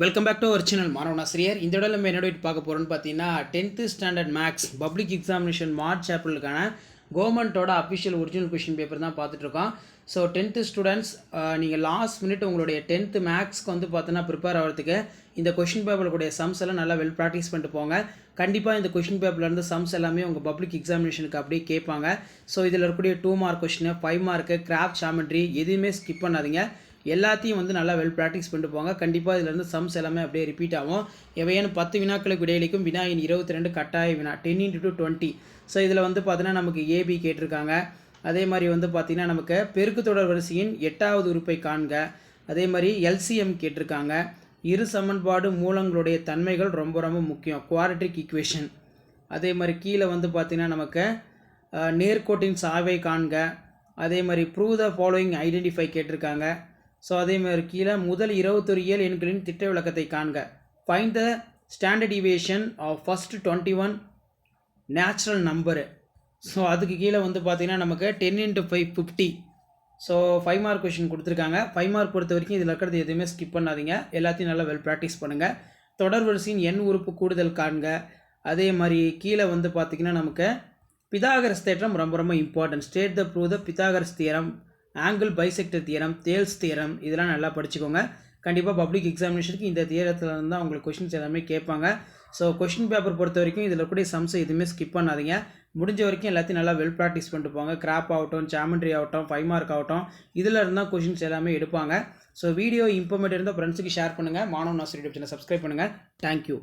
Welcome back to our channel மாணவன் ஆசிரியர். இந்த இடம் நம்ம என்னோட பார்க்க போகிறோம்னு பார்த்தீங்கன்னா 10th standard maths public examination March ஏப்ரலுக்கான கவர்மெண்ட்டோட அஃபிஷியல் ஒரிஜினல் கொஷின் பேப்பர் தான் பார்த்துட்ருக்கோம். ஸோ 10th ஸ்டூடெண்ட்ஸ் நீங்கள் லாஸ்ட் மினிட் உங்களுடைய 10th மேக்ஸ்க்கு வந்து பார்த்தீங்கன்னா ப்ரிப்பேர் ஆகிறதுக்கு இந்த கொஷின் பேப்பருடைய சம்ஸ் எல்லாம் நல்லா வெல் ப்ராக்டிஸ் பண்ணிட்டு போங்க. கண்டிப்பாக இந்த கொஷின் பேப்பர்லேருந்து சம்ஸ் எல்லாமே உங்கள் பப்ளிக் எக்ஸாமினேஷனுக்கு அப்படியே கேட்பாங்க. ஸோ இதில் இருக்கக்கூடிய 2 mark question, 5 mark, craft geometry எதுவுமே ஸ்கிப் பண்ணாதீங்க. எல்லாத்தையும் வந்து நல்லா வெல் ப்ராக்டிஸ் பண்ணிட்டு போங்க. கண்டிப்பாக இதிலேருந்து சம்ஸ் எல்லாமே அப்படியே ரிப்பீட் ஆகும். எவையான 10 வினாக்களுக்கு விடையளிக்கும் வினா எண் 22 கட்டாய வினா 10 × 20. ஸோ இதில் வந்து பார்த்தீங்கன்னா நமக்கு ஏபி கேட்டிருக்காங்க. அதே மாதிரி வந்து பார்த்திங்கன்னா நமக்கு பெருக்கு தொடர் வரிசையின் 8வது உறுப்பை காண்க. அதே மாதிரி எல்சிஎம் கேட்டிருக்காங்க. இரு சமன்பாடு மூலங்களுடைய தன்மைகள் ரொம்ப ரொம்ப முக்கியம், குவாட்ரிக் ஈக்குவேஷன். அதே மாதிரி கீழே வந்து பார்த்திங்கன்னா நமக்கு நேர்கோட்டின் சாய்வை காண்க. அதே மாதிரி ப்ரூவ் த ஃபாலோயிங் ஐடென்டிஃபை கேட்டிருக்காங்க. ஸோ அதே மாதிரி கீழே முதல் 21 இயல் எண்களின் திட்ட விளக்கத்தை காண்க. Find the standard deviation of first 21 natural number. So அதுக்கு கீழே வந்து பார்த்திங்கன்னா நமக்கு 10 × 5 50. ஸோ 5 மார்க் கொஷின் கொடுத்துருக்காங்க. 5 மார்க் பொறுத்த வரைக்கும் இதில் இருக்கிறது எதுவுமே ஸ்கிப் பண்ணாதீங்க. எல்லாத்தையும் நல்லா வெல் ப்ராக்டிஸ் பண்ணுங்கள். தொடர் வரிசையின் எண் உறுப்பு கூடுதல் காண்க. அதே மாதிரி கீழே வந்து பார்த்திங்கன்னா நமக்கு பிதாகரஸ் தேற்றம் ரொம்ப ரொம்ப important. State the prove the Pythagoras theorem, angle bisector theorem, தேல்ஸ் theorem, இதெல்லாம் நல்லா படிச்சுக்கோங்க. கண்டிப்பாக பப்ளிக் எக்ஸாமினேஷனுக்கு இந்த தியரத்தில் இருந்தால் உங்களுக்கு கொஷின்ஸ் எல்லாமே கேட்பாங்க. ஸோ கொஷின் பேப்பர் பொறுத்த வரைக்கும் இதில் இருக்கக்கூடிய சம்ஸ் எதுவுமே ஸ்கிப் பண்ணாதீங்க. முடிஞ்ச வரைக்கும் எல்லாத்தையும் நல்லா வெல் ப்ராக்டிஸ் பண்ணிட்டு போங்க. கிராப் ஆகட்டும், ஜாமெட்ரி ஆகட்டும், 5 மார்க் ஆகட்டும், இதில் இருந்தால் கொஷின்ஸ் எல்லாமே எடுப்பாங்க. ஸோ வீடியோ இம்பார்மெண்ட் இருந்தால் ஃப்ரெண்ட்ஸுக்கு ஷேர் பண்ணுங்கள். மாணவன் ஆசிரியர் சேனலை சப்ஸ்கிரைப் பண்ணுங்கள். தேங்க்யூ.